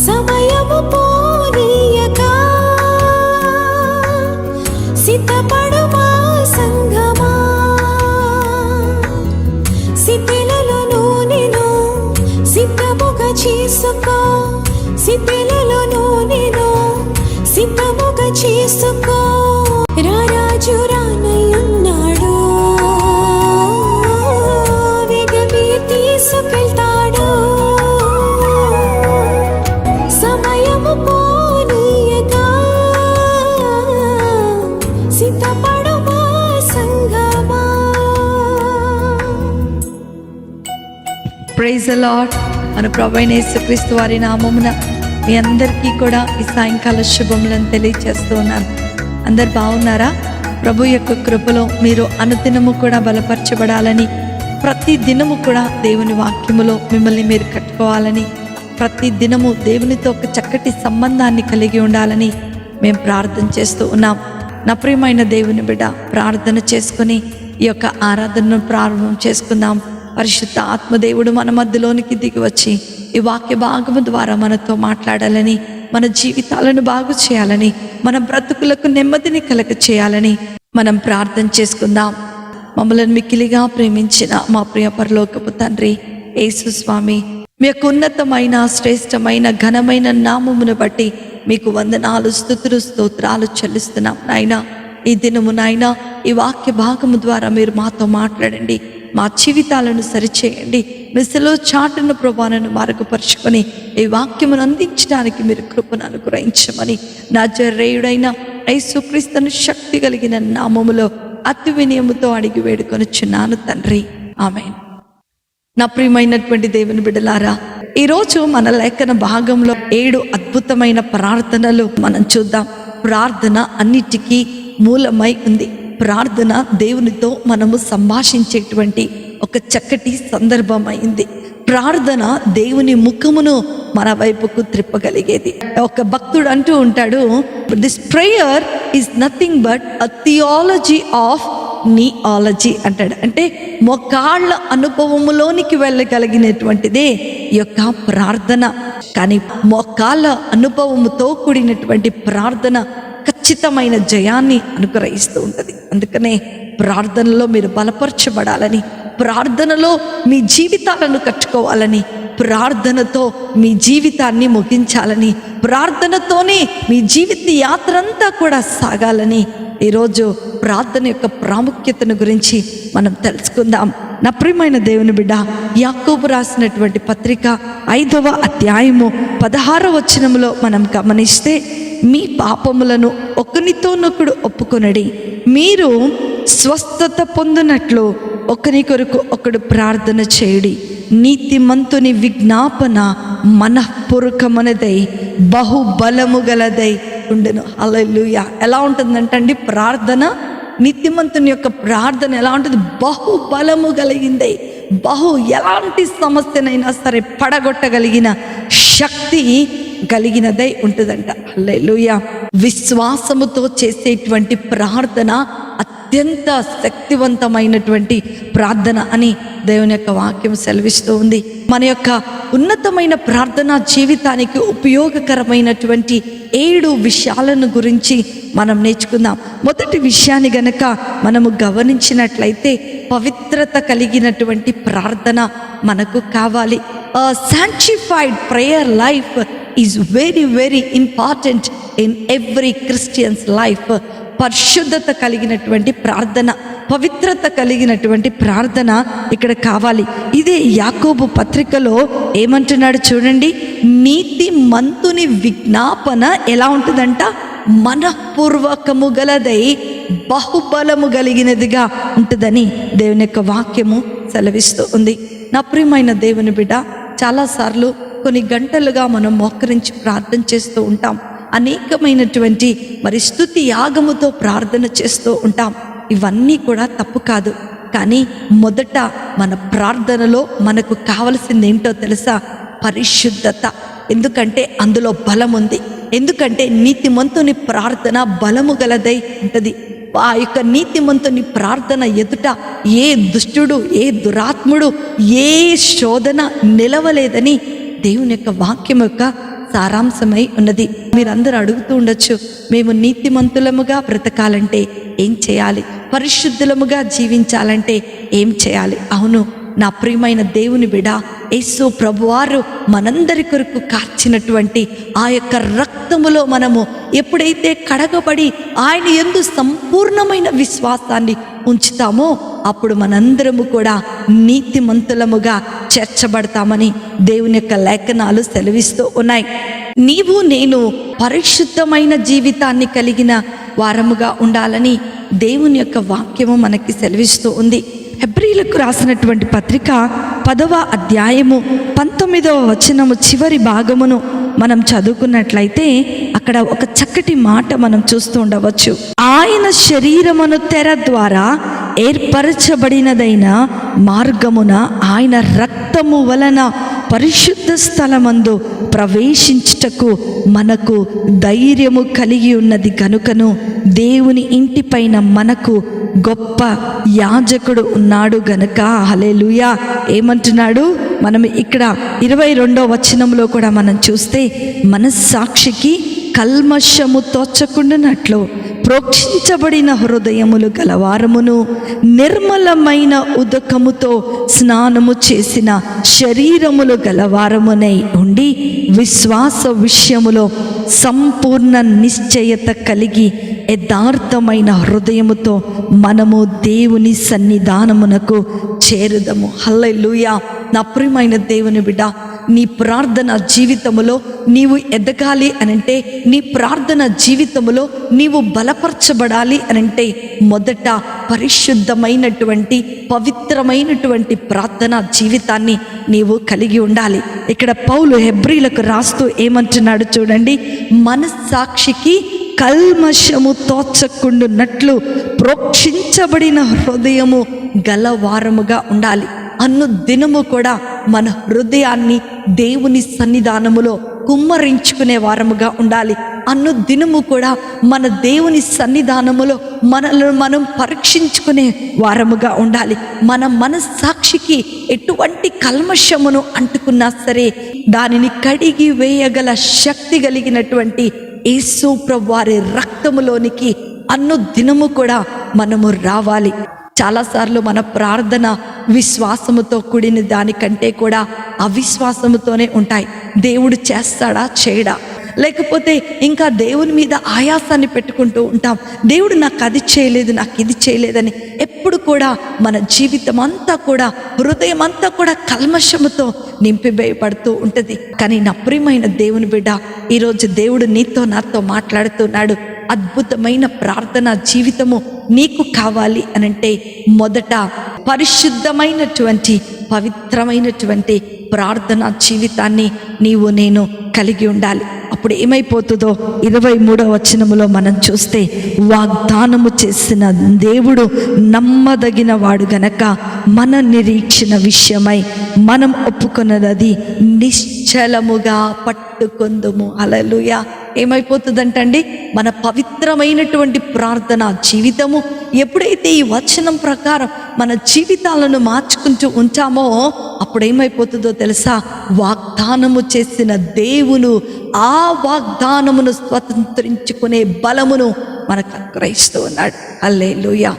సమయము పోనీయక సిద్ధపడుమా సంగమా, సిద్ధులలో నేను సిద్ధముగా చేసుకో, సిద్ధులలో నేను సిద్ధముగా చేసుకో. రారాజు రానయ్యున్నాడు, వేగమే తీసుకెళ్తాడు. సమయము పోనీయక సిద్ధపడుమా సంగమా. Praise the Lord. మన ప్రభువైన యేసుక్రీస్తు వారి నామమున మీ అందరికీ కూడా ఈ సాయంకాల శుభములను తెలియజేస్తూ ఉన్నాను. అందరు బాగున్నారా? ప్రభు యొక్క కృపలో మీరు అనుదినము కూడా బలపరచబడాలని, ప్రతి దినము కూడా దేవుని వాక్యములో మిమ్మల్ని మీరు కట్టుకోవాలని, ప్రతి దినము దేవునితో ఒక చక్కటి సంబంధాన్ని కలిగి ఉండాలని మేము ప్రార్థన చేస్తూ ఉన్నాం. నా ప్రియమైన దేవుని బిడ్డ, ప్రార్థన చేసుకుని ఈ యొక్క ఆరాధనను ప్రారంభం చేసుకుందాం. పరిశుద్ధ ఆత్మదేవుడు మన మధ్యలోనికి దిగి వచ్చి ఈ వాక్య భాగము ద్వారా మనతో మాట్లాడాలని, మన జీవితాలను బాగు చేయాలని, మన బ్రతుకులకు నెమ్మదిని కలగ చేయాలని మనం ప్రార్థన చేసుకుందాం. మమ్మల్ని మిక్కిలిగా ప్రేమించిన మా ప్రియ పరలోకపు తండ్రి యేసు స్వామి, మీ యొక్క ఉన్నతమైన శ్రేష్టమైన ఘనమైన నామమును బట్టి మీకు వందనాలు, స్తుతులు, స్తోత్రాలు చెల్లిస్తున్నాం నాయనా. ఈ దినము నాయనా ఈ వాక్య భాగము ద్వారా మీరు మాతో మాట్లాడండి, మా జీవితాలను సరిచేయండి. మిసలో చాటును ప్రభాను మార్గపరుచుకొని ఈ వాక్యమును అందించడానికి మీరు కృపను అనుగ్రహించమని నజరేయుడైన యేసుక్రీస్తును శక్తి కలిగిన నామములో అతి వినయముతో అడిగి వేడుకొనుచున్నాను తండ్రి, ఆమేన్. నా ప్రియమైనటువంటి దేవుని బిడ్డలారా, ఈరోజు మన లేఖన భాగంలో 7 అద్భుతమైన ప్రార్థనలు మనం చూద్దాం. ప్రార్థన అన్నిటికీ మూలమై ఉంది. ప్రార్థన దేవునితో మనము సంభాషించేటువంటి ఒక చక్కటి సందర్భం అయింది. ప్రార్థన దేవుని ముఖమును మన వైపుకు త్రిప్పగలిగేది. ఒక భక్తుడు అంటూ ఉంటాడు, this prayer is nothing but a theology of kneeology అంటాడు. అంటే మోకాళ్ళ అనుభవములోనికి వెళ్ళగలిగినటువంటిదే ఈ యొక్క ప్రార్థన. కానీ మోకాళ్ళ అనుభవముతో కూడినటువంటి ప్రార్థన ఖచ్చితమైన జయాన్ని అనుగ్రహిస్తూ ఉంటుంది. అందుకనే ప్రార్థనలో మీరు బలపరచబడాలని, ప్రార్థనలో మీ జీవితాలను కట్టుకోవాలని, ప్రార్థనతో మీ జీవితాన్ని ముగించాలని, ప్రార్థనతోనే మీ జీవిత యాత్ర అంతా కూడా సాగాలని ఈరోజు ప్రార్థన యొక్క ప్రాముఖ్యతను గురించి మనం తెలుసుకుందాం. నా ప్రియమైన దేవుని బిడ్డ, యాకోబు రాసినటువంటి పత్రిక 5వ అధ్యాయము 16వ వచనములో మనం గమనిస్తే, మీ పాపములను ఒకనితోనొకడు ఒప్పుకొనడి, మీరు స్వస్థత పొందినట్లు ఒకరి కొరకు ఒకడు ప్రార్థన చేయుడి, నీతిమంతుని విజ్ఞాపన మనఃపూర్వకమైనదై బహుబలము గలదై ఉండును. హల్లెలూయా. ఎలా ఉంటుందంటండి ప్రార్థన? నీతిమంతుని యొక్క ప్రార్థన ఎలా ఉంటుంది? బహుబలము కలిగిందై, ఎలాంటి సమస్యనైనా సరే పడగొట్టగలిగిన శక్తి కలిగినదై ఉంటుందంట. హల్లెలూయా. విశ్వాసముతో చేసేటువంటి ప్రార్థన అత్యంత శక్తివంతమైనటువంటి ప్రార్థన అని దేవుని యొక్క వాక్యం సెలవిస్తూ ఉంది. మన యొక్క ఉన్నతమైన ప్రార్థనా జీవితానికి ఉపయోగకరమైనటువంటి 7 విషయాలను గురించి మనం నేర్చుకుందాం. మొదటి విషయాన్ని గనక మనము గమనించినట్లయితే, పవిత్రత కలిగినటువంటి ప్రార్థన మనకు కావాలి. Sanctified prayer life is very very important in every Christians life. పరిశుద్ధత కలిగినటువంటి ప్రార్థన, పవిత్రత కలిగినటువంటి ప్రార్థన ఇక్కడ కావాలి. ఇదే యాకోబు పత్రికలో ఏమంటున్నాడు చూడండి, నీతి మంతుని విజ్ఞాపన ఎలా ఉంటుందంట? మనఃపూర్వకము గలదై బహుబలము కలిగినదిగా ఉంటుందని దేవుని యొక్క వాక్యము సెలవిస్తూ ఉంది. నా ప్రియమైన దేవుని బిడ్డ, చాలాసార్లు కొన్ని గంటలుగా మనం మోకరించి ప్రార్థన చేస్తూ ఉంటాం. అనేకమైనటువంటి స్తుతి యాగముతో ప్రార్థన చేస్తూ ఉంటాం. ఇవన్నీ కూడా తప్పు కాదు. కానీ మొదట మన ప్రార్థనలో మనకు కావలసింది ఏంటో తెలుసా? పరిశుద్ధత. ఎందుకంటే అందులో బలం ఉంది. ఎందుకంటే నీతిమంతుని ప్రార్థన బలము గలదై ఉంటుంది. ఆ యొక్క నీతిమంతుని ప్రార్థన ఎదుట ఏ దుష్టుడు, ఏ దురాత్ముడు, ఏ శోధన నిలవలేదని దేవుని యొక్క వాక్యం యొక్క సారాంశమై ఉన్నది. మీరందరూ అడుగుతూ ఉండొచ్చు, మేము నీతిమంతులముగా బ్రతకాలంటే ఏం చేయాలి, పరిశుద్ధులముగా జీవించాలంటే ఏం చేయాలి? అవును నా ప్రియమైన దేవుని బిడ్డ, యేసు ప్రభువారు మనందరి కొరకు కార్చినటువంటి ఆ యొక్క రక్తములో మనము ఎప్పుడైతే కడగబడి ఆయన యందు సంపూర్ణమైన విశ్వాసాన్ని ఉంచుతామో అప్పుడు మనందరము కూడా నీతిమంతులముగా చేర్చబడతామని దేవుని యొక్క లేఖనాలు సెలవిస్తూ ఉన్నాయి. నీవు నేను పరిశుద్ధమైన జీవితాన్ని కలిగిన వారముగా ఉండాలని దేవుని యొక్క వాక్యము మనకి సెలవిస్తూ ఉంది. హెబ్రీలకు రాసినటువంటి పత్రిక 10వ అధ్యాయము 19వ వచనము చివరి భాగమును మనం చదువుకున్నట్లయితే అక్కడ ఒక చక్కటి మాట మనం చూస్తూ ఉండవచ్చు. ఆయన శరీరమును తెర ద్వారా ఏర్పరచబడినదైన మార్గమున ఆయన రక్తము వలన పరిశుద్ధ స్థలమందు ప్రవేశించుటకు మనకు ధైర్యము కలిగి ఉన్నది కనుకను దేవుని ఇంటిపైన మనకు గొప్ప యాజకుడు ఉన్నాడు గనుక. హల్లెలూయా. ఏమంటున్నాడు? మనం ఇక్కడ 22వ వచనంలో కూడా మనం చూస్తే, మనస్సాక్షికి కల్మషము తోచకుండానట్లు ప్రోక్షించబడిన హృదయములు గలవారమును నిర్మలమైన ఉదకముతో స్నానము చేసిన శరీరములు గలవారమునై ఉండి విశ్వాస విషయములో సంపూర్ణ నిశ్చయత కలిగి యథార్థమైన హృదయముతో మనము దేవుని సన్నిధానమునకు చేరుదము. హల్లెలూయా. నా ప్రియమైన దేవుని బిడ్డ, నీ ప్రార్థన జీవితములో నీవు ఎదగాలి అనంటే, నీ ప్రార్థన జీవితములో నీవు బలపరచబడాలి అనంటే మొదట పరిశుద్ధమైనటువంటి పవిత్రమైనటువంటి ప్రార్థన జీవితాన్ని నీవు కలిగి ఉండాలి. ఇక్కడ పౌలు హెబ్రీలకు రాస్తూ ఏమంటున్నాడు చూడండి, మనస్సాక్షికి కల్మషము తోచకుండునట్లు ప్రోక్షించబడిన హృదయము గలవారముగా ఉండాలి. అనుదినము కూడా మన హృదయాన్ని దేవుని సన్నిధానములో కుమ్మరించుకునే వారముగా ఉండాలి. అనుదినము కూడా మన దేవుని సన్నిధానములో మనల్ని మనం పరీక్షించుకునే వారముగా ఉండాలి. మన మనస్సాక్షికి ఎటువంటి కల్మషమును అంటుకున్నా సరే దానిని కడిగి వేయగల శక్తి కలిగినటువంటి యేసు ప్రభువారి రక్తములోనికి అనుదినము కూడా మనము రావాలి. చాలాసార్లు మన ప్రార్థన విశ్వాసముతో కూడిన దానికంటే కూడా అవిశ్వాసముతోనే ఉంటాయి. దేవుడు చేస్తాడా చేయడా, లేకపోతే ఇంకా దేవుని మీద ఆయాసాన్ని పెట్టుకుంటూ ఉంటాం. దేవుడు నాకు అది చేయలేదు, నాకు ఇది చేయలేదని ఎప్పుడు కూడా మన జీవితం అంతా కూడా, హృదయం అంతా కూడా కల్మషముతో నింపివేయబడుతూ ఉంటుంది. కానీ నా ప్రియమైన దేవుని బిడ్డ, ఈరోజు దేవుడు నీతో నాతో మాట్లాడుతున్నాడు. అద్భుతమైన ప్రార్థన జీవితము నీకు కావాలి అనంటే మొదట పరిశుద్ధమైనటువంటి పవిత్రమైనటువంటి ప్రార్థన జీవితాన్ని నీవు నేను కలిగి ఉండాలి. అప్పుడు ఏమైపోతుందో 23వ వచనములో మనం చూస్తే, వాగ్దానము చేసిన దేవుడు నమ్మదగిన వాడు గనక మన నిరీక్షణ విషయమై మనం ఒప్పుకున్నది నిశ్చలముగా పట్టుకొందుము. హల్లెలూయా. ఏమైపోతుందంటండి, మన పవిత్రమైనటువంటి ప్రార్థన జీవితము ఎప్పుడైతే ఈ వచనం ప్రకారం మన జీవితాలను మార్చుకుంటూ ఉంటామో అప్పుడు ఏమైపోతుందో తెలుసా? వాగ్దానము చేసిన దేవుడు ఆ వాగ్దానమును స్వతంత్రించుకునే బలమును మనకు అనుగ్రహిస్తూ ఉన్నాడు. హల్లెలూయా.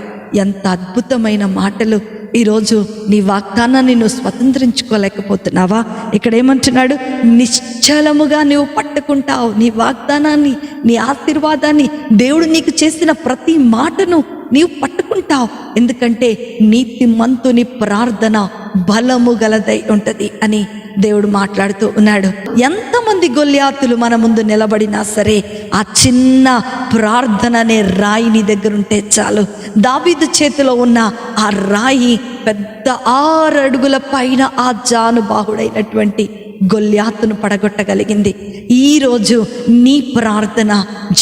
ఎంత అద్భుతమైన మాటలు! ఈరోజు నీ వాగ్దానాన్ని నువ్వు స్వతంత్రించుకోలేకపోతున్నావా? ఇక్కడ ఏమంటున్నాడు? నిశ్చలముగా నువ్వు పట్టుకుంటావు నీ వాగ్దానాన్ని, నీ ఆశీర్వాదాన్ని. దేవుడు నీకు చేసిన ప్రతి మాటను నీవు పట్టుకుంటావు. ఎందుకంటే నీతిమంతుని ప్రార్థన బలము గలదై ఉంటది అని దేవుడు మాట్లాడుతూ ఉన్నాడు. ఎంతమంది గొల్యాతులు మన ముందు నిలబడినా సరే ఆ చిన్న ప్రార్థన అనే రాయి నీ దగ్గర ఉంటే చాలు. దావీదు చేతిలో ఉన్న ఆ రాయి పెద్ద 6 అడుగుల పైన ఆ జానుబాహుడైనటువంటి గొల్యాతును పడగొట్టగలిగింది. ఈరోజు నీ ప్రార్థన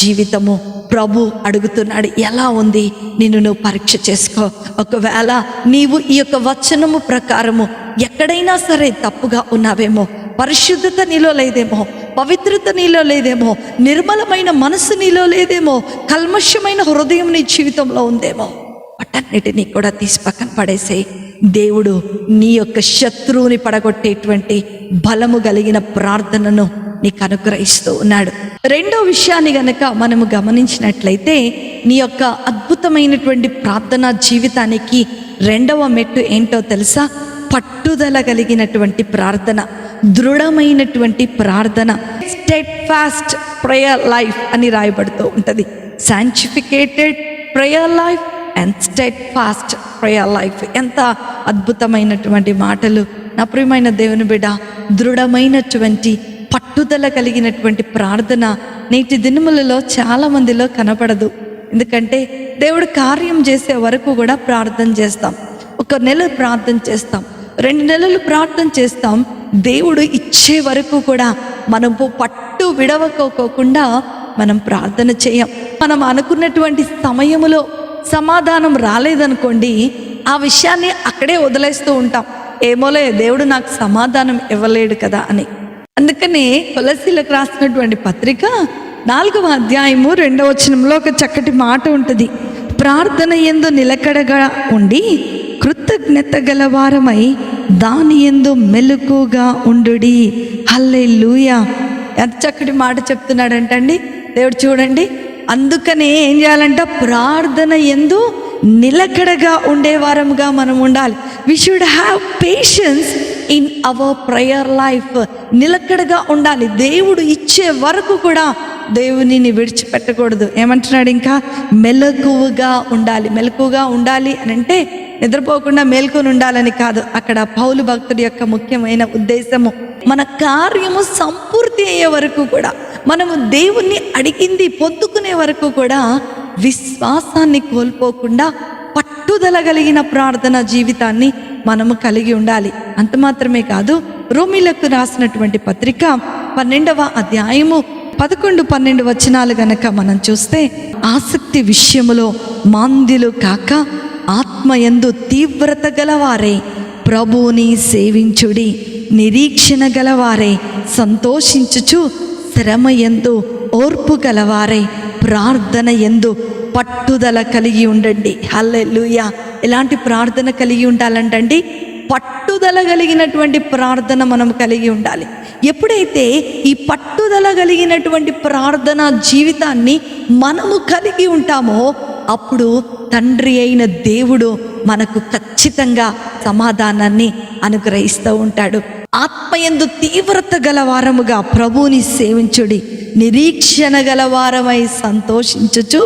జీవితము ప్రభు అడుగుతున్నాడు, ఎలా ఉంది? నిన్ను నువ్వు పరీక్ష చేసుకో. ఒకవేళ నీవు ఈ యొక్క వచనము ప్రకారము ఎక్కడైనా సరే తప్పుగా ఉన్నావేమో, పరిశుద్ధత నీలో లేదేమో, పవిత్రత నీలో లేదేమో, నిర్మలమైన మనసు నీలో లేదేమో, కల్మషమైన హృదయం నీ జీవితంలో ఉందేమో, వాటన్నిటినీ కూడా తీసి పక్కన పడేసేయి. దేవుడు నీ యొక్క శత్రువుని పడగొట్టేటువంటి బలము కలిగిన ప్రార్థనను నీకు అనుగ్రహిస్తూ ఉన్నాడు. రెండో విషయాన్ని గనక మనము గమనించినట్లయితే నీ యొక్క అద్భుతమైనటువంటి ప్రార్థనా జీవితానికి రెండవ మెట్టు ఏంటో తెలుసా? పట్టుదల కలిగినటువంటి ప్రార్థన, దృఢమైనటువంటి ప్రార్థన. స్టెడ్ ఫాస్ట్ ప్రేయర్ లైఫ్ అని రాయబడుతూ ఉంటుంది. Sanctificated prayer life and steadfast prayer life. ఎంత అద్భుతమైనటువంటి మాటలు నా ప్రియమైన దేవుని బిడ్డ. దృఢమైనటువంటి పట్టుదల కలిగినటువంటి ప్రార్థన నేటి దినములలో చాలా మందిలో కనపడదు. ఎందుకంటే దేవుడు కార్యం చేసే వరకు కూడా ప్రార్థన చేస్తాం, 1 నెల ప్రార్థన చేస్తాం, 2 నెలలు ప్రార్థన చేస్తాం. దేవుడు ఇచ్చే వరకు కూడా మనము పట్టు విడవకోకుండా మనం ప్రార్థన చేయం. మనం అనుకున్నటువంటి సమయములో సమాధానం రాలేదనుకోండి, ఆ విషయాన్ని అక్కడే వదిలేస్తూ ఉంటాం. ఏమోలే, దేవుడు నాకు సమాధానం ఇవ్వలేడు కదా అని. అందుకనే కొలస్సీలకు రాసినటువంటి పత్రిక 4వ అధ్యాయము 2వ వచనంలో ఒక చక్కటి మాట ఉంటుంది. ప్రార్థన యందు నిలకడగా ఉండి కృతజ్ఞత గలవారమై దాని యందు మెలకుగా ఉండుడి. హల్లెలూయా. ఎంత చక్కటి మాట చెప్తున్నాడంటండి దేవుడు. చూడండి, అందుకనే ఏం చేయాలంట? ప్రార్థన యందు నిలకడగా ఉండేవారముగా మనం ఉండాలి. We should have patience in our prayer life. నిలకడగా ఉండాలి. దేవుడు ఇచ్చే వరకు కూడా దేవునిని విడిచిపెట్టకూడదు. ఏమంటున్నాడు? ఇంకా మెలకువగా ఉండాలి. మెలకువగా ఉండాలి అని అంటే నిద్రపోకుండా మేల్కొని ఉండాలని కాదు. అక్కడ పౌలు భక్తుడి యొక్క ముఖ్యమైన ఉద్దేశము, మన కార్యము సంపూర్తి అయ్యే వరకు కూడా, మనము దేవుణ్ణి అడిగింది పొందుకునే వరకు కూడా విశ్వాసాన్ని కోల్పోకుండా పట్టుదల కలిగిన ప్రార్థన జీవితాన్ని మనము కలిగి ఉండాలి. అంత మాత్రమే కాదు, రోమీలకు రాసినటువంటి పత్రిక 12వ అధ్యాయము 11-12 వచనాలు గనక మనం చూస్తే, ఆసక్తి విషయములో మాంద్యులు కాక ఆత్మయందు తీవ్రత గలవారే ప్రభువుని సేవించుడి, నిరీక్షణ గలవారే సంతోషించుచు, శ్రమయందు ఓర్పు గలవారే ప్రార్థన యందు పట్టుదల కలిగి ఉండండి. హల్లెలూయా. ఎలాంటి ప్రార్థన కలిగి ఉండాలంటండి? పట్టుదల కలిగినటువంటి ప్రార్థన మనం కలిగి ఉండాలి. ఎప్పుడైతే ఈ పట్టుదల కలిగినటువంటి ప్రార్థన జీవితాన్ని మనము కలిగి ఉంటామో అప్పుడు తండ్రి అయిన దేవుడు మనకు ఖచ్చితంగా సమాధానాన్ని అనుగ్రహిస్తూ ఉంటాడు. ఆత్మయందు తీవ్రత గలవారముగా ప్రభువుని సేవించుడి, నిరీక్షణ గలవారమై సంతోషించుచు,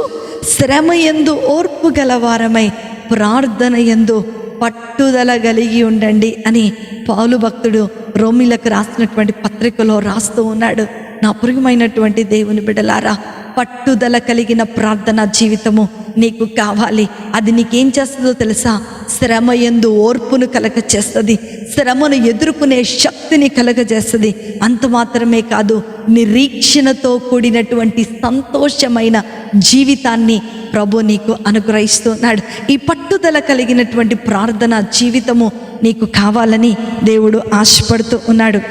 శ్రమయందు ఓర్పు గలవారమై ప్రార్థన యందు పట్టుదల కలిగి ఉండండి అని పౌలు భక్తుడు రోమీలకు రాసినటువంటి పత్రికలో రాస్తూ ఉన్నాడు. నా ప్రియమైనటువంటి దేవుని బిడ్డలారా, పట్టుదల కలిగిన ప్రార్థన జీవితము నీకు కావాలి. అది నీకేం చేస్తుందో తెలుసా? శ్రమయందు ఓర్పును కలగచేస్తుంది, శ్రమను ఎదుర్కొనే శక్తిని కలగజేస్తుంది. అంత మాత్రమే కాదు, నిరీక్షణతో కూడినటువంటి సంతోషమైన జీవితాన్ని ప్రభు నీకు అనుగ్రహిస్తున్నాడు. ఈ పట్టుదల కలిగినటువంటి ప్రార్థన జీవితము నీకు కావాలని దేవుడు ఆశపడుతూ ఉన్నాడు.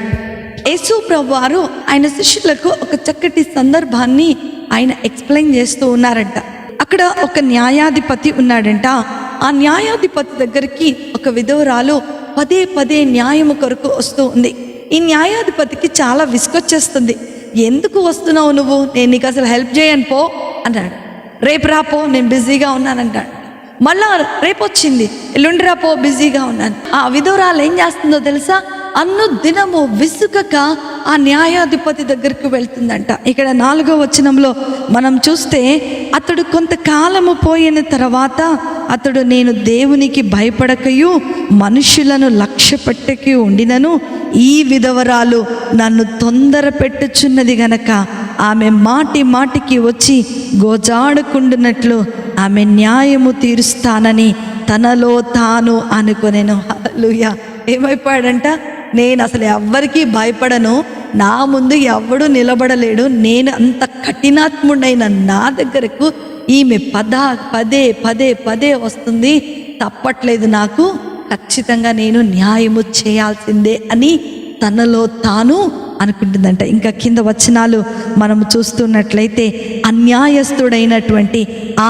యేసు ప్రభు వారు ఆయన శిష్యులకు ఒక చక్కటి సందర్భాన్ని ఆయన ఎక్స్ప్లెయిన్ చేస్తూ ఉన్నారంట. అక్కడ ఒక న్యాయాధిపతి ఉన్నాడంట. ఆ న్యాయాధిపతి దగ్గరికి ఒక విధవరాలు పదే న్యాయము కొరకు వస్తూ ఉంది. ఈ న్యాయాధిపతికి చాలా విసుకొచ్చేస్తుంది. ఎందుకు వస్తున్నావు నువ్వు? నేను నీకు అసలు హెల్ప్ చేయను పో అన్నాడు. రేపు రాపో, నేను బిజీగా ఉన్నానంటాడు. మళ్ళా రేపు వచ్చింది, ఎల్లుండి రాపో, బిజీగా ఉన్నాను. ఆ విధవరాలు ఏం చేస్తుందో తెలుసా? దినము విసుకక ఆ న్యాయాధిపతి దగ్గరికి వెళ్తుందంట. ఇక్కడ 4వ వచనంలో మనం చూస్తే, అతడు కొంతకాలము పోయిన తర్వాత అతడు, నేను దేవునికి భయపడకయు మనుషులను లక్ష్య పెట్టకి ఉండినను ఈ విధవరాలు నన్ను తొందర పెట్టుచున్నది గనక ఆమె మాటికి వచ్చి గోజాడుకుంటున్నట్లు ఆమె న్యాయము తీరుస్తానని తనలో తాను అనుకొనెను. హల్లెలూయా. ఏమైపోయాడంట? నేను అసలు ఎవ్వరికీ భయపడను, నా ముందు ఎవడు నిలబడలేడు, నేను అంత కఠినాత్ముడైన నా దగ్గరకు ఈమె పదే వస్తుంది, తప్పట్లేదు, నాకు ఖచ్చితంగా నేను న్యాయము చేయాల్సిందే అని తనలో తాను అనుకుంటుందంట. ఇంకా కింద వచనాలు మనం చూస్తున్నట్లయితే, అన్యాయస్తుడైనటువంటి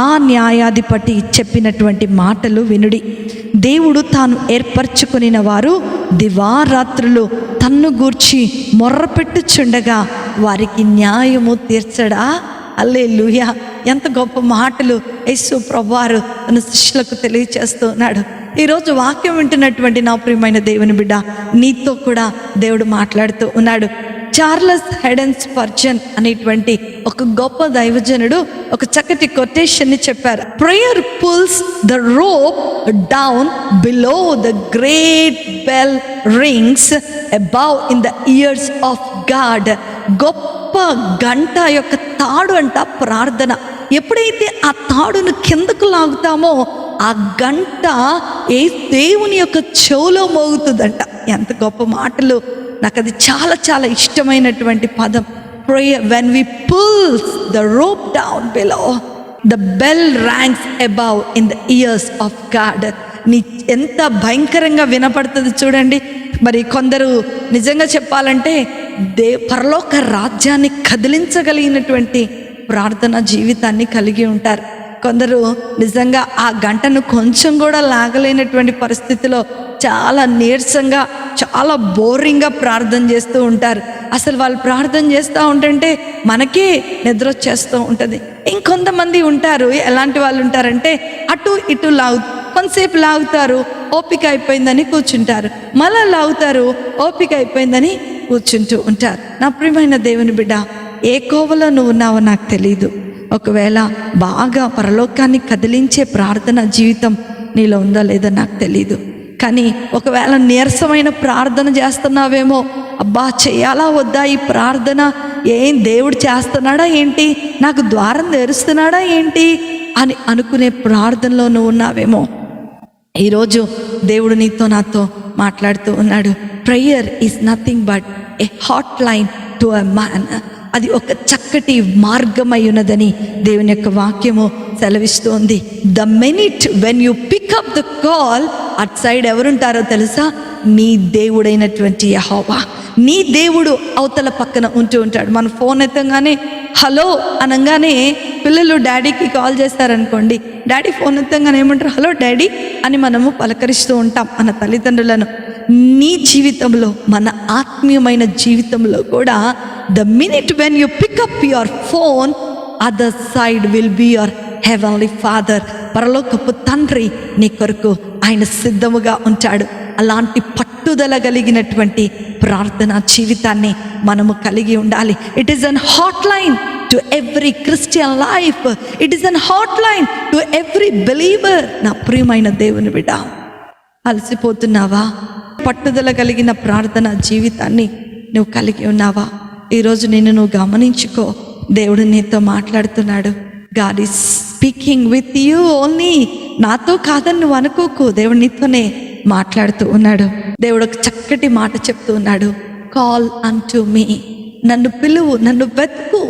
ఆ న్యాయాధిపతి చెప్పినటువంటి మాటలు వినుడి. దేవుడు తాను ఏర్పరచుకుని వారు దివారాత్రులు తన్ను గూర్చి మొర్రపెట్టుచుండగా వారికి న్యాయము తీర్చడా. హల్లెలూయా. ఎంత గొప్ప మాటలు యేసు ప్రభువారు తన శిష్యులకు తెలియచేస్తూ ఉన్నాడు. ఈరోజు వాక్యం వింటున్నటువంటి నా ప్రియమైన దేవుని బిడ్డ, నీతో కూడా దేవుడు మాట్లాడుతూ ఉన్నాడు. చార్లెస్ హెడెన్ స్పర్జన్ అనేటువంటి ఒక గొప్ప దైవజనుడు ఒక చక్కటి కొటేషన్ని చెప్పారు. Prayer pulls the rope down below the great bell rings above in the ears of God. గొప్ప గంట యొక్క తాడు అంట ప్రార్థన. ఎప్పుడైతే ఆ తాడును కిందకు లాగుతామో ఆ గంట ఏ దేవుని యొక్క చెవులో మోగుతుందంట. ఎంత గొప్ప మాటలు! నాకు అది చాలా చాలా ఇష్టమైనటువంటి పదం. Prayer when we pulls the rope down below the bell rangs above in the ears of God. నీ ఎంత భయంకరంగా వినపడుతుంది చూడండి. మరి కొందరు నిజంగా చెప్పాలంటే పరలోక రాజ్యాన్ని కదిలించగలిగినటువంటి ప్రార్థన జీవితాన్ని కలిగి ఉంటారు. కొందరు నిజంగా ఆ గంటను కొంచెం కూడా లాగలేనటువంటి పరిస్థితిలో చాలా నీరసంగా, చాలా బోరింగ్గా ప్రార్థన చేస్తూ ఉంటారు. అసలు వాళ్ళు ప్రార్థన చేస్తూ ఉంటుంటే మనకే నిద్ర వచ్చేస్తూ ఉంటుంది. ఇంకొంతమంది ఉంటారు, ఎలాంటి వాళ్ళు ఉంటారంటే అటు ఇటు కొంతసేపు లాగుతారు, ఓపిక అయిపోయిందని కూర్చుంటారు, మళ్ళా లాగుతారు, ఓపిక అయిపోయిందని కూర్చుంటూ ఉంటారు. నా ప్రియమైన దేవుని బిడ్డ, ఏ కోవలో నువ్వు ఉన్నావో నాకు తెలీదు. ఒకవేళ బాగా పరలోకాన్ని కదిలించే ప్రార్థన జీవితం నీలో ఉందో లేదో నాకు తెలీదు. కానీ ఒకవేళ నీరసమైన ప్రార్థన చేస్తున్నావేమో, అబ్బా చేయాలా వద్దా ఈ ప్రార్థన, ఏం దేవుడు చేస్తున్నాడా ఏంటి, నాకు ద్వారం తెరుస్తున్నాడా ఏంటి అని అనుకునే ప్రార్థనలో నువ్వు ఉన్నావేమో. ఈరోజు దేవుడు నీతో నాతో మాట్లాడుతూ ఉన్నాడు. Prayer is nothing but a hot line to a man. అది ఒక చక్కటి మార్గమై ఉన్నదని దేవుని యొక్క వాక్యము సెలవిస్తోంది. The minute when you pick up the call, at side ఎవరుంటారో తెలుసా? నీ దేవుడైనటువంటి యెహోవా. నీ దేవుడు అవతల పక్కన ఉంటూ ఉంటాడు. మన ఫోన్ ఎత్తగానే హలో అనగానే పిల్లలు డాడీకి కాల్ చేస్తారనుకోండి, డాడీ ఫోన్ ఎత్తగానే ఏమంటారు? హలో డాడీ అని మనము పలకరిస్తూ ఉంటాం మన తల్లిదండ్రులను. నీ జీవితంలో, మన ఆత్మీయమైన జీవితంలో కూడా the minute when you pickup your phone, other side will be your heavenly father. పరలోకపు తండ్రి నీ కొరకు ఆయన సిద్ధముగా ఉంటాడు. అలాంటి పట్టుదల కలిగినటువంటి ప్రార్థనా జీవితాన్ని మనము కలిగి ఉండాలి. It is an hot line to every Christian life. It is an hot line to every believer. నా ప్రియమైన దేవుని బిడ్డ, అలసిపోతున్నావా? పట్టుదల కలిగిన ప్రార్థన జీవితాన్ని నువ్వు కలిగి ఉన్నావా? ఈరోజు నిన్ను నువ్వు గమనించుకో. దేవుడు నీతో మాట్లాడుతున్నాడు. God is speaking with you only. నాతో కాదని నువ్వు అనుకోకు, దేవుడు నీతోనే మాట్లాడుతూ ఉన్నాడు. దేవుడు ఒక చక్కటి మాట చెప్తూ ఉన్నాడు. కాల్ అన్టు మీ. నన్ను పిలువు, నన్ను వెతుకు.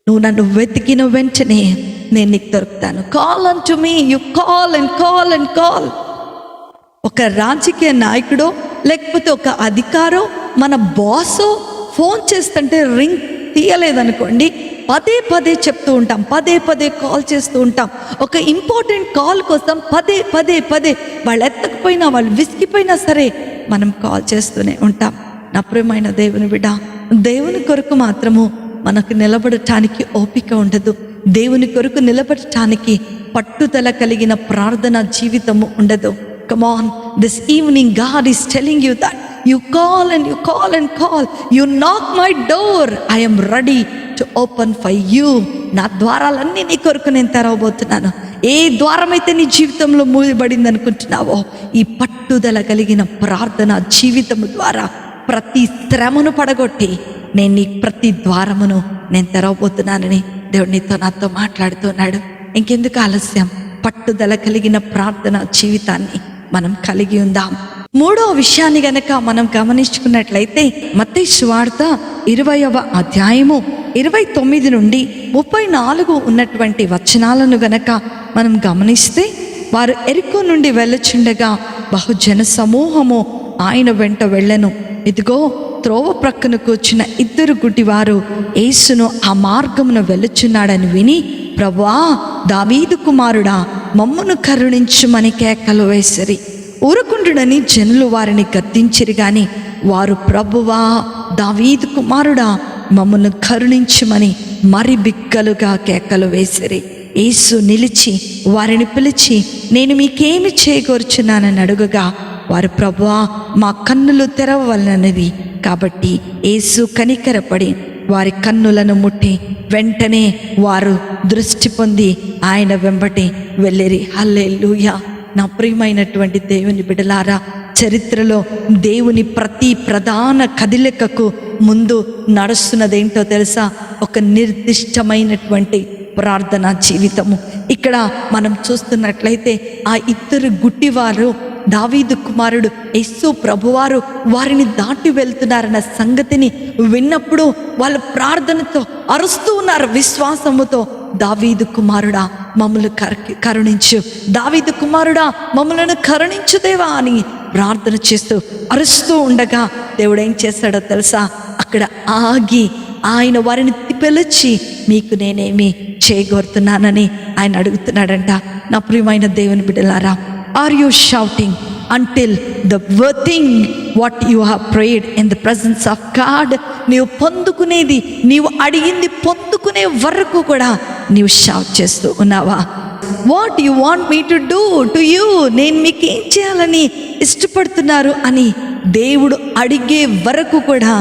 నువ్వు నన్ను వెతికిన వెంటనే నేను నీకు దొరుకుతాను. Call unto me. You call and call and call. ఒక రాజకీయ నాయకుడో లేకపోతే ఒక అధికారో మన బాసో ఫోన్ చేస్తుంటే రింగ్ తీయలేదనుకోండి, పదే పదే చెప్తూ ఉంటాం, పదే పదే కాల్ చేస్తూ ఉంటాం. ఒక ఇంపార్టెంట్ కాల్ కోసం పదే పదే పదే వాళ్ళు ఎత్తకపోయినా, వాళ్ళు విసిగిపోయినా సరే మనం కాల్ చేస్తూనే ఉంటాం. నా ప్రియమైన దేవుని బిడ్డ, దేవుని కొరకు మాత్రము మనకు నిలబడటానికి ఓపిక ఉండదు. దేవుని కొరకు నిలబడటానికి పట్టుదల కలిగిన ప్రార్థన జీవితము ఉండదు. Come on, this evening God is telling you that you call and you call and call. You knock my door. I am ready to open for you. నా ద్వారాలన్నీ నీ కొరకు నేను తెరవబోతున్నాను. ఏ ద్వారమైతే నీ జీవితంలో మూయబడింది అనుకుంటున్నావో, ఈ పట్టుదల కలిగిన ప్రార్థన జీవితము ద్వారా ప్రతి శ్రమను పడగొట్టి నేను నీ ప్రతి ద్వారమును నేను తెరవబోతున్నానని దేవుడు నీతో నాతో మాట్లాడుతున్నాడు. ఇంకెందుకు ఆలస్యం? పట్టుదల కలిగిన ప్రార్థన జీవితాన్ని మనం కలిగి ఉందాం. మూడో విషయాన్ని గనక మనం గమనించుకున్నట్లయితే మత్తయి సువార్త 20వ అధ్యాయము 29 నుండి 34 ఉన్నటువంటి వచనాలను గనక మనం గమనిస్తే, వారు ఎరికో నుండి వెళ్ళుచుండగా బహుజన సమూహము ఆయన వెంట వెళ్ళెను. ఇదిగో త్రోవ ప్రక్కన కూర్చున్న 2 గుడ్డివారు యేసును ఆ మార్గమును వెళ్ళుచున్నాడని విని, ప్రభువా, దావీదు కుమారుడా, మమ్మును కరుణించుమని కేకలు వేసిరి. ఊరకుండుడని జనులు వారిని గద్దించిరి గాని వారు, ప్రభువా, దావీదు కుమారుడా, మమ్మల్ని కరుణించమని మరి బిగ్గలుగా కేకలు వేసిరి. యేసు నిలిచి వారిని పిలిచి, నేను మీకేమి చేయగోరుచున్నానని అడుగగా వారు, ప్రభువా, మా కన్నులు తెరవవలనవి. కాబట్టి యేసు కనికరపడి వారి కన్నులను ముట్టి వెంటనే వారు దృష్టి పొంది ఆయన వెంబటి వెళ్ళిరి. హల్లెలూయా. నా ప్రియమైనటువంటి దేవుని బిడ్డలారా, చరిత్రలో దేవుని ప్రతి ప్రధాన కదలికకు ముందు నడుస్తున్నదేంటో తెలుసా? ఒక నిర్దిష్టమైనటువంటి ప్రార్థనా జీవితము. ఇక్కడ మనం చూస్తున్నట్లయితే ఆ ఇద్దరు గుడ్డివారు, దావీదు కుమారుడు యేసు ప్రభువారు వారిని దాటి వెళ్తున్నారన్న సంగతిని విన్నప్పుడు వాళ్ళు ప్రార్థనతో అరుస్తూ ఉన్నారు విశ్వాసముతో, దావీదు కుమారుడా మమ్మల్ని కరుణించు, దావీదు కుమారుడా మమ్మలను కరుణించు దేవా అని ప్రార్థన చేస్తూ అరుస్తూ ఉండగా దేవుడు ఏం చేశాడో తెలుసా? అక్కడ ఆగి ఆయన వారిని పిలిచి, మీకు నేనేమి చేయగోరుతున్నానని ఆయన అడుగుతున్నాడంట. నా ప్రియమైన దేవుని బిడ్డలారా, are you shouting until the thing what you have prayed in the presence of God? నీవు పొందుకునేది, నీవు అడిగింది పొందుకునే వరకు కూడా నీవు షౌట్ చేస్తూ ఉన్నావా? What you want me to do to you? నేను మీకు ఏం చేయాలని ఇష్టపడుతున్నారు అని దేవుడు అడిగే వరకు కూడా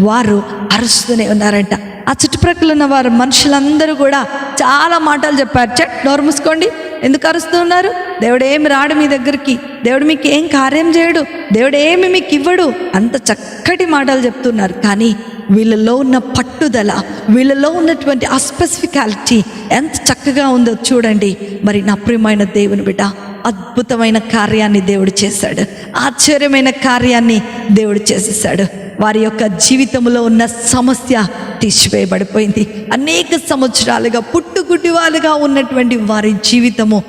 వారు అరుస్తూనే ఉన్నారంట. ఆ చుట్టుప్రక్కల ఉన్న వారు మనుషులందరూ కూడా చాలా మాటలు చెప్పారు. నోరు మూసుకోండి, ఎందుకు అరుస్తూ ఉన్నారు? దేవుడు ఏమి రాడు మీ దగ్గరికి, దేవుడు మీకు ఏం కార్యం చేయడు, దేవుడు ఏమి మీకు ఇవ్వడు, అంత చక్కటి మాటలు చెప్తున్నారు. కానీ వీళ్ళలో ఉన్న పట్టుదల, వీళ్ళలో ఉన్నటువంటి ఆ స్పెసిఫికాలిటీ ఎంత చక్కగా ఉందో చూడండి. మరి నా ప్రియమైన దేవుని బిడ్డ, అద్భుతమైన కార్యాన్ని దేవుడు చేశాడు, ఆశ్చర్యమైన కార్యాన్ని దేవుడు చేసేసాడు. వారి యొక్క జీవితంలో ఉన్న సమస్య తీసివేయబడిపోయింది. అనేక సంవత్సరాలుగా పుట్టుగుడ్డి వాళ్ళుగా ఉన్నటువంటి వారి జీవితము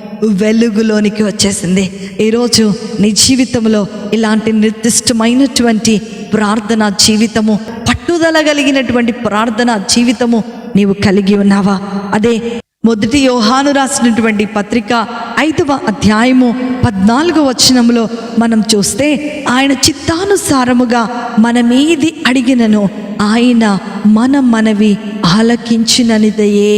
వెలుగులోనికి వచ్చేసింది. ఈరోజు నీ జీవితంలో ఇలాంటి నిర్దిష్టమైనటువంటి ప్రార్థనా జీవితము, పట్టుదల కలిగినటువంటి ప్రార్థనా జీవితము నీవు కలిగి ఉన్నావా? అదే మొదటి యోహాను రాసినటువంటి పత్రిక 5వ అధ్యాయము 14వ వచనంలో మనం చూస్తే, ఆయన చిత్తానుసారముగా మనమేది అడిగినను ఆయన మన మనవి ఆలకించిననిదయే.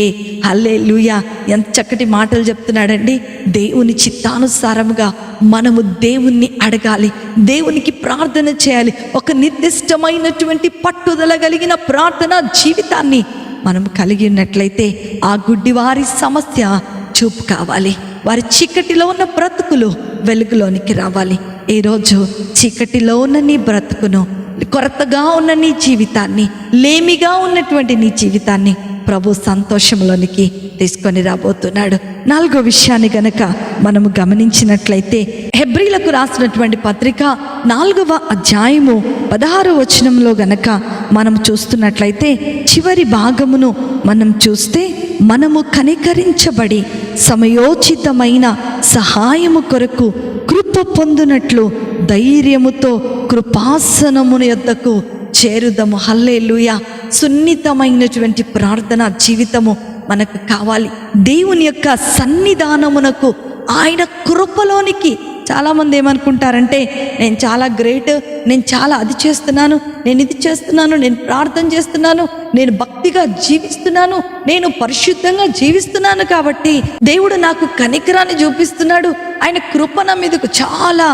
హల్లెలూయా. ఎంత చక్కటి మాటలు చెప్తున్నాడండి. దేవుని చిత్తానుసారముగా మనము దేవుణ్ణి అడగాలి, దేవునికి ప్రార్థన చేయాలి. ఒక నిర్దిష్టమైనటువంటి పట్టుదల కలిగిన ప్రార్థనా జీవితాన్ని మనం కలిగి ఉన్నట్లయితే ఆ గుడ్డివారి సమస్య చూపు కావాలి, వారి చీకటిలో ఉన్న బ్రతుకులు వెలుగులోనికి రావాలి. ఈరోజు చీకటిలో ఉన్న నీ బ్రతుకును, కొరతగా ఉన్న నీ జీవితాన్ని, లేమిగా ఉన్నటువంటి నీ జీవితాన్ని ప్రభు సంతోషంలోనికి తీసుకొని రాబోతున్నాడు. 4వ విషయాన్ని గనక మనము గమనించినట్లయితే, హెబ్రీలకు రాసినటువంటి పత్రిక 4వ అధ్యాయము 16వ వచనంలో గనక మనం చూస్తున్నట్లయితే, చివరి భాగమును మనం చూస్తే, మనము కనికరించబడి సమయోచితమైన సహాయము కొరకు కృప పొందునట్లు ధైర్యముతో కృపాసనమున యొద్దకు చేరుదము. హల్లెలూయా. సున్నితమైనటువంటి ప్రార్థన జీవితము మనకు కావాలి. దేవుని యొక్క సన్నిధానమునకు, ఆయన కృపలోనికి. చాలామంది ఏమనుకుంటారంటే, నేను చాలా గ్రేట్, నేను చాలా అది చేస్తున్నాను, నేను ఇది చేస్తున్నాను, నేను ప్రార్థన చేస్తున్నాను, నేను భక్తిగా జీవిస్తున్నాను, నేను పరిశుద్ధంగా జీవిస్తున్నాను కాబట్టి దేవుడు నాకు కనికరాన్ని చూపిస్తున్నాడు, ఆయన కృప నా మీదకు. చాలా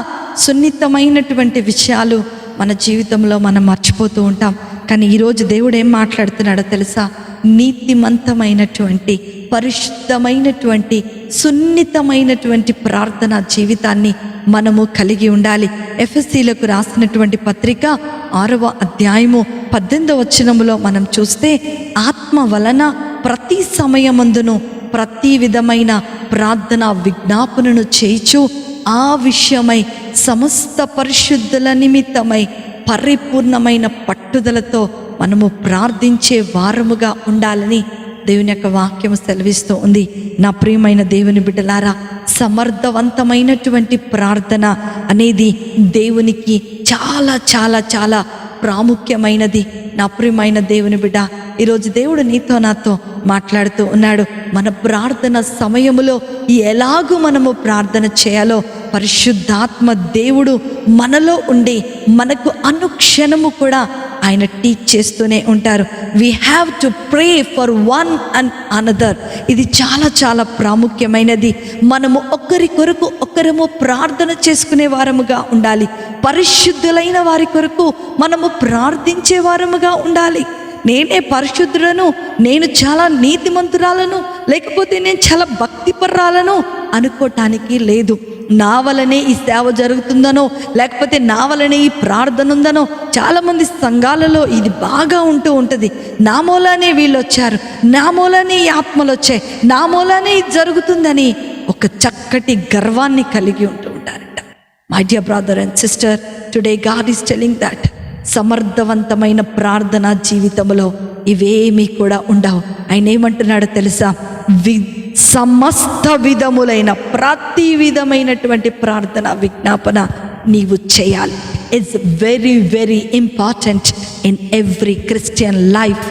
సున్నితమైనటువంటి విషయాలు మన జీవితంలో మనం మర్చిపోతూ ఉంటాం. కానీ ఈరోజు దేవుడు ఏం మాట్లాడుతున్నాడో తెలుసా? నీతిమంతమైనటువంటి, పరిశుద్ధమైనటువంటి, సున్నితమైనటువంటి ప్రార్థనా జీవితాన్ని మనము కలిగి ఉండాలి. ఎఫెసీలకు రాసినటువంటి పత్రిక 6వ అధ్యాయము 18వ వచనములో మనం చూస్తే, ఆత్మ వలన ప్రతి సమయమందును ప్రతి విధమైన ప్రార్థన విజ్ఞాపనను చేయిచు ఆ విషయమై సమస్త పరిశుద్ధుల నిమిత్తమై పరిపూర్ణమైన పట్టుదలతో మనము ప్రార్థించే వారముగా ఉండాలని దేవుని యొక్క వాక్యము సెలవిస్తూ ఉంది. నా ప్రియమైన దేవుని బిడ్డలారా, సమర్థవంతమైనటువంటి ప్రార్థన అనేది దేవునికి చాలా చాలా చాలా ప్రాముఖ్యమైనది. నా ప్రియమైన దేవుని బిడ్డ, ఈరోజు దేవుడు నీతో నాతో మాట్లాడుతూ ఉన్నాడు. మన ప్రార్థన సమయములో ఎలాగూ మనము ప్రార్థన చేయాలో పరిశుద్ధాత్మ దేవుడు మనలో ఉండి మనకు అనుక్షణము కూడా ఆయన టీచ్ చేస్తూనే ఉంటారు. We have to pray for one and another. ఇది చాలా చాలా ప్రాముఖ్యమైనది. మనము ఒకరి కొరకు ఒకరము ప్రార్థన చేసుకునే వారముగా ఉండాలి. పరిశుద్ధులైన వారి కొరకు మనము ప్రార్థించే వారముగా ఉండాలి. నేనే పరిశుద్ధులను, నేను చాలా నీతిమంతురాలను, లేకపోతే నేను చాలా భక్తిపరురాలను అనుకోవటానికి లేదు. నా వలనే ఈ సేవ జరుగుతుందనో, లేకపోతే నా వలనే ఈ ప్రార్థన ఉందనో, చాలామంది సంఘాలలో ఇది బాగా ఉంటూ ఉంటుంది. నా మూలానే వీళ్ళు వచ్చారు, నా మూలానే ఈ ఆత్మలు వచ్చాయి, నా మూలానే ఇది జరుగుతుందని ఒక చక్కటి గర్వాన్ని కలిగి ఉంటూ ఉంటారట. My dear brother and sister, today God is telling that సమర్థవంతమైన ప్రార్థనా జీవితంలో ఇవేమీ కూడా ఉండవు. ఆయన ఏమంటున్నాడో తెలుసా? సమస్త విధములైన ప్రతి విధమైనటువంటి ప్రార్థన విజ్ఞాపన నీవు చేయాలి. It's very very important in every Christian life.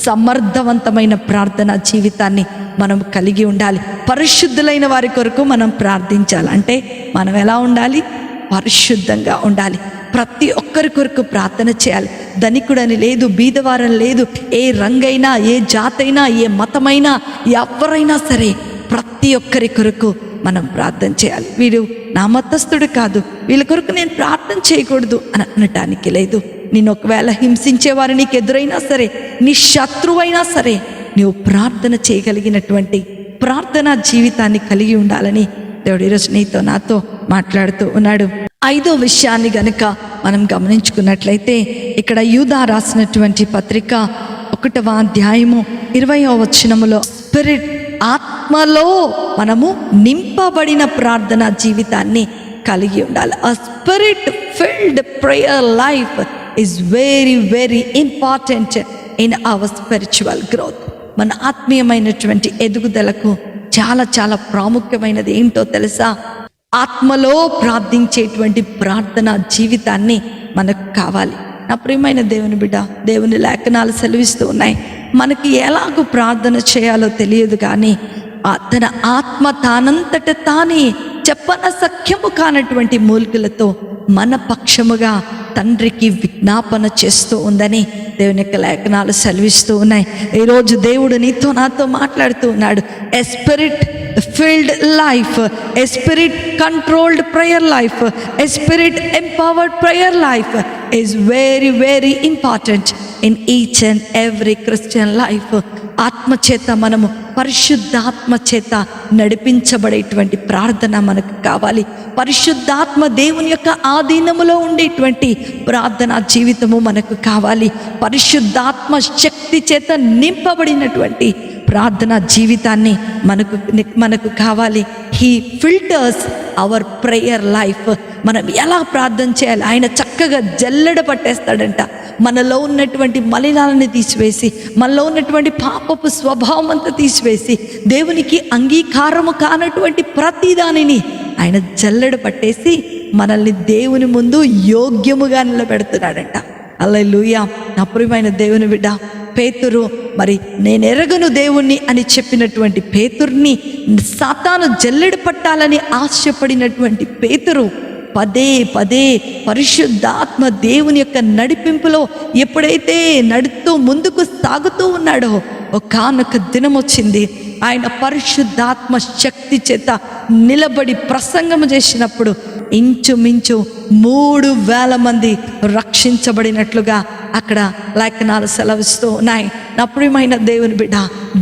సమర్థవంతమైన ప్రార్థన జీవితాన్ని మనం కలిగి ఉండాలి. పరిశుద్ధులైన వారి కొరకు మనం ప్రార్థించాలి. అంటే మనం ఎలా ఉండాలి? పరిశుద్ధంగా ఉండాలి. ప్రతి ఒక్కరి కొరకు ప్రార్థన చేయాలి. ధనికుడని లేదు, బీదవారని లేదు, ఏ రంగైనా, ఏ జాతైనా, ఏ మతమైనా, ఎవరైనా సరే ప్రతి ఒక్కరి కొరకు మనం ప్రార్థన చేయాలి. వీడు నా మతస్థుడు కాదు, వీళ్ళ కొరకు నేను ప్రార్థన చేయకూడదు అని అనటానికి లేదు. నేను ఒకవేళ హింసించేవారు నీకు ఎదురైనా సరే, నీ శత్రువైనా సరే, నువ్వు ప్రార్థన చేయగలిగినటువంటి ప్రార్థనా జీవితాన్ని కలిగి ఉండాలని దేవుడు ఈరోజు నీతో నాతో మాట్లాడుతూ ఉన్నాడు. 5వ విషయాన్ని గనుక మనం గమనించుకున్నట్లయితే, ఇక్కడ యూదా రాసినటువంటి పత్రిక 1వ అధ్యాయము 20వ వచనములో స్పిరిట్, ఆత్మలో మనము నింపబడిన ప్రార్థనా జీవితాన్ని కలిగి ఉండాలి. ఆ spirit field prayer life is very very important in our spiritual growth. మన ఆత్మీయమైనటువంటి ఎదుగుదలకు చాలా చాలా ప్రాముఖ్యమైనది ఏంటో తెలుసా? ఆత్మలో ప్రార్థించేటువంటి ప్రార్థన జీవితాన్ని మనకు కావాలి. నా ప్రియమైన దేవుని బిడ్డ, దేవుని లేఖనాలు సెలవిస్తూ ఉన్నాయి, మనకి ఎలాగో ప్రార్థన చేయాలో తెలియదు, కానీ తన ఆత్మ తానంతట తానే చెప్పన సఖ్యము కానటువంటి మూలికలతో మన పక్షముగా తండ్రికి విజ్ఞాపన చేస్తూ ఉందని దేవుని యొక్క లేఖనాలు సెలవిస్తూ ఉన్నాయి. ఈరోజు దేవుడు నీతో నాతో మాట్లాడుతూ ఉన్నాడు. A spirit field life, a spirit controlled prayer life, a spirit empowered prayer life is very very important in each and every Christian life. ఆత్మచేత మనము, పరిశుద్ధాత్మ చేత నడిపించబడేటువంటి ప్రార్థన మనకు కావాలి. పరిశుద్ధాత్మ దేవుని యొక్క ఆధీనములో ఉండేటువంటి ప్రార్థనా జీవితము మనకు కావాలి. పరిశుద్ధాత్మ శక్తి చేత నింపబడినటువంటి ప్రార్థనా జీవితాన్ని మనకు కావాలి. He filters hour prayer life. మనం ఎలా ప్రార్థన చేయాలి? ఆయన చక్కగా జల్లెడ పట్టేస్తాడంట. మనలో ఉన్నటువంటి మలినాలను తీసివేసి, మనలో ఉన్నటువంటి పాపపు స్వభావం అంతా తీసివేసి, దేవునికి అంగీకారము కానటువంటి ప్రతి దానిని ఆయన జల్లెడ పట్టేసి మనల్ని దేవుని ముందు యోగ్యముగా నిలబెడుతున్నాడంట. హల్లెలూయా. నా ప్రియమైన దేవుని బిడ్డ, పేతురు, మరి నేను ఎరగను దేవుణ్ణి అని చెప్పినటువంటి పేతుర్ని సాతాను జల్లెడ పట్టాలని ఆశపడినటువంటి పేతురు పదే పదే పరిశుద్ధాత్మ దేవుని యొక్క నడిపింపులో ఎప్పుడైతే నడుస్తూ ముందుకు సాగుతూ ఉన్నాడో, ఒకానొక దినం వచ్చింది, ఆయన పరిశుద్ధాత్మ శక్తి చేత నిలబడి ప్రసంగం చేసినప్పుడు ఇంచుమించు 3,000 మంది రక్షించబడినట్లుగా అక్కడ లేఖనాలు సెలవిస్తూ ఉన్నాయి. నా ప్రియమైన దేవుని బిడ్డ,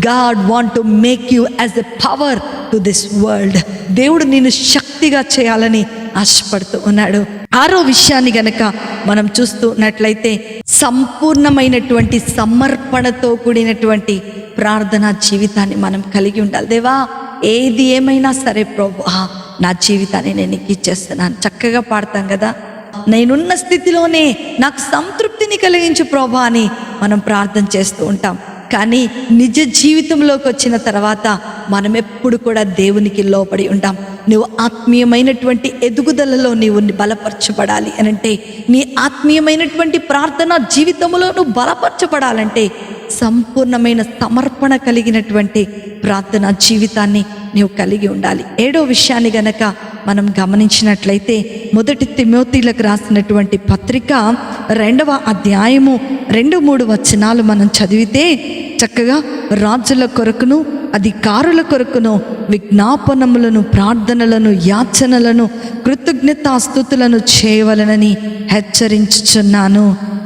God want to make you as a power to this world. దేవుడు నిన్ను శక్తిగా చేయాలని ఆశపడుతూ ఉన్నాడు. 6వ విషయాన్ని గనక మనం చూస్తున్నట్లయితే, సంపూర్ణమైనటువంటి సమర్పణతో కూడినటువంటి ప్రార్థనా జీవితాన్ని మనం కలిగి ఉండాలి. దేవా, ఏది ఏమైనా సరే ప్రభువా, నా జీవితాన్ని నేను నీకు ఇచ్చేస్తున్నాను. చక్కగా పాడతాం కదా, నేనున్న స్థితిలోనే నాకు సంతృప్తిని కలిగించు ప్రభువా అని మనం ప్రార్థన చేస్తూ ఉంటాం. కానీ నిజ జీవితంలోకి వచ్చిన తర్వాత మనం ఎప్పుడు కూడా దేవునికి లోబడి ఉంటాం. నువ్వు ఆత్మీయమైనటువంటి ఎదుగుదలలో నీవు బలపరచబడాలి అనంటే, నీ ఆత్మీయమైనటువంటి ప్రార్థన జీవితంలో నువ్వు బలపరచబడాలంటే సంపూర్ణమైన సమర్పణ కలిగినటువంటి ప్రార్థనా జీవితాన్ని నీవు కలిగి ఉండాలి. 7వ విషయాన్ని గనక మనం గమనించినట్లయితే మొదటి తిమోతిలకు రాసినటువంటి పత్రిక 2వ అధ్యాయము 2-3 వచనాలు మనం చదివితే చక్కగా రాజుల కొరకును అధికారుల కొరకును విజ్ఞాపనములను ప్రార్థనలను యాచనలను కృతజ్ఞతాస్తుతులను చేయవలనని హెచ్చరించుచున్నాను.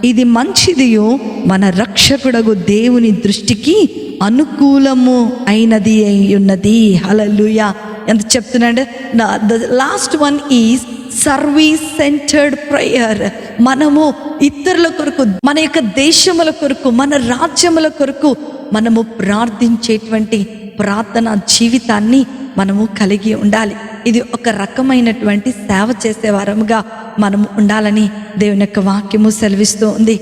ఇది మంచిదియో మన రక్షకుడగు దేవుని దృష్టికి అనుకూలము అయినది అయి ఉన్నది. హల్లెలూయా. ఎంత చెప్తున్నాడు? The last one is service centred prayer. మనము ఇతరుల కొరకు, మన యొక్క దేశముల కొరకు, మన రాజ్యముల కొరకు మనము ప్రార్థించేటువంటి ప్రార్థన జీవితాన్ని మనము కలిగి ఉండాలి. ఇది ఒక రకమైనటువంటి సేవ చేసే వారముగా మనము ఉండాలని దేవుని యొక్క వాక్యము సెలవిస్తూ ఉంది.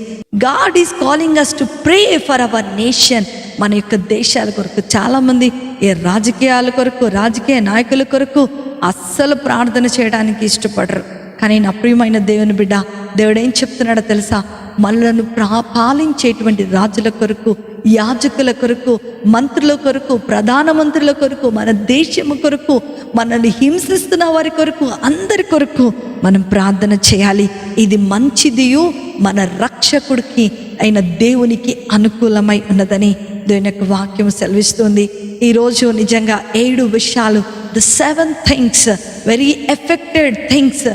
God is calling us to pray for our nation. మన యొక్క దేశాల కొరకు. చాలామంది ఈ రాజకీయాల కొరకు, రాజకీయ నాయకుల కొరకు అస్సలు ప్రార్థన చేయడానికి ఇష్టపడరు. కానీ నా ప్రియమైన దేవుని బిడ్డ, దేవుడు ఏం చెప్తున్నాడో తెలుసా? మనలను పాలించేటువంటి రాజుల కొరకు, యాజకుల కొరకు, మంత్రుల కొరకు, ప్రధానమంత్రుల కొరకు, మన దేశము కొరకు, మనల్ని హింసిస్తున్న వారి కొరకు, అందరి కొరకు మనం ప్రార్థన చేయాలి. ఇది మంచిదియు మన రక్షకుడికి అయిన దేవునికి అనుకూలమై ఉన్నదని దేవుని యొక్క వాక్యం సెలవిస్తుంది. ఈరోజు నిజంగా 7 విషయాలు, the 7 things, very affected things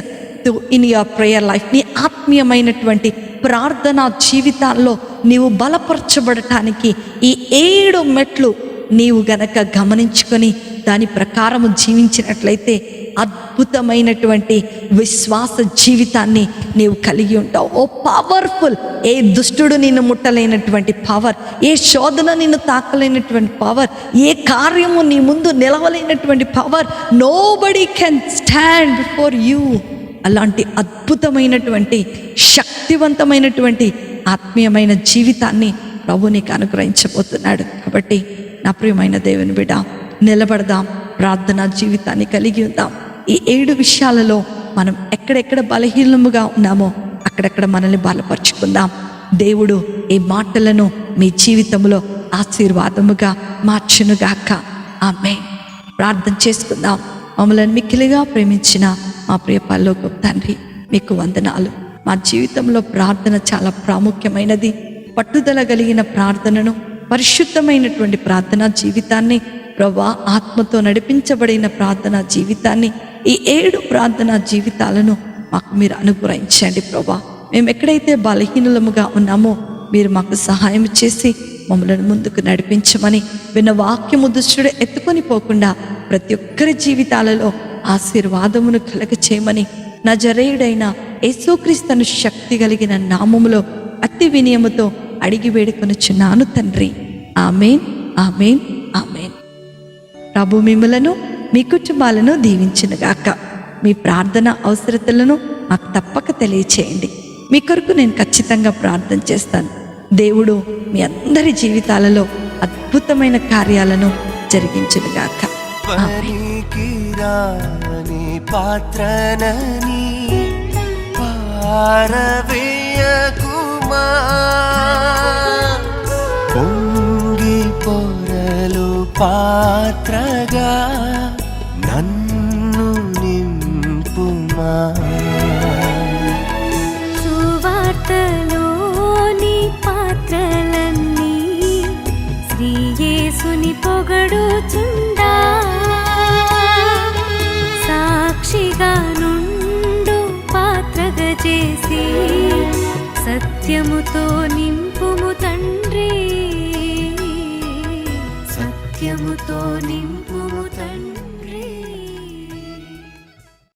in your prayer life. నీ ఆత్మీయమైనటువంటి ప్రార్థనా జీవితాల్లో నీవు బలపరచబడటానికి ఈ 7 మెట్లు నీవు గనక గమనించుకొని దాని ప్రకారము జీవించినట్లయితే అద్భుతమైనటువంటి విశ్వాస జీవితాన్ని నీవు కలిగి ఉంటావు. ఓ పవర్ఫుల్! ఏ దుష్టుడు నిన్ను ముట్టలేనటువంటి పవర్, ఏ శోధన నిన్ను తాకలేనటువంటి పవర్, ఏ కార్యము నీ ముందు నిలవలేనటువంటి power. Nobody can stand before you. అలాంటి అద్భుతమైనటువంటి శక్తివంతమైనటువంటి ఆత్మీయమైన జీవితాన్ని ప్రభు నీకు అనుగ్రహించబోతున్నాడు. కాబట్టి నా ప్రియమైన దేవుని బిడ్డ, నిలబడదాం, ప్రార్థనా జీవితాన్ని కలిగి ఉందాం. ఈ 7 విషయాలలో మనం ఎక్కడెక్కడ బలహీనముగా ఉన్నామో అక్కడెక్కడ మనల్ని బలపరుచుకుందాం. దేవుడు ఈ మాటలను మీ జీవితంలో ఆశీర్వాదముగా మార్చునుగాక. ఆమేన్. ప్రార్థన చేసుకుందాం. మమ్మల్ని మిక్కిలిగా ప్రేమించిన మా ప్రియ పరలోకపు తండ్రి, మీకు వందనాలు. మా జీవితంలో ప్రార్థన చాలా ప్రాముఖ్యమైనది. పట్టుదల కలిగిన ప్రార్థనను, పరిశుద్ధమైనటువంటి ప్రార్థనా జీవితాన్ని, ప్రభువా ఆత్మతో నడిపించబడిన ప్రార్థనా జీవితాన్ని, ఈ 7 ప్రార్థనా జీవితాలను మాకు మీరు అనుగ్రహించండి. ప్రభువా, మేము ఎక్కడైతే బలహీనులముగా ఉన్నామో మీరు మాకు సహాయం చేసి మమ్మల్ని ముందుకు నడిపించమని, విన్న వాక్యము దుష్టుడు ఎత్తుకొని పోకుండా ప్రతి ఒక్కరి జీవితాలలో ఆశీర్వాదమును కలగ చేయమని నజరేయుడైన యేసుక్రీస్తును శక్తి కలిగిన నామములో అతి వినయముతో అడిగి వేడుకొనుచున్నాను తండ్రి. ఆమేన్, ఆమేన్, ఆమేన్. ప్రభు మిమ్ములను, మీ కుటుంబాలను దీవించునుగాక. మీ ప్రార్థన అవసరతలను మాకు తప్పక తెలియచేయండి. మీ కొరకు నేను ఖచ్చితంగా ప్రార్థన చేస్తాను. దేవుడు మీ అందరి జీవితాలలో అద్భుతమైన కార్యాలను జరిగించునుగాక. పాత్రనని పారవేయకుమా, పొంగి పొరలు పాత్రగా నన్ను నింపుమా. సువార్తలోని పాత్రలన్నీ శ్రీ యేసుని పొగడుచుండా, సాక్షిగా నుండు పాత్రగా చేసి సత్యముతో నింపుము తండ్రి, సత్యముతో నింపుము తండ్రి.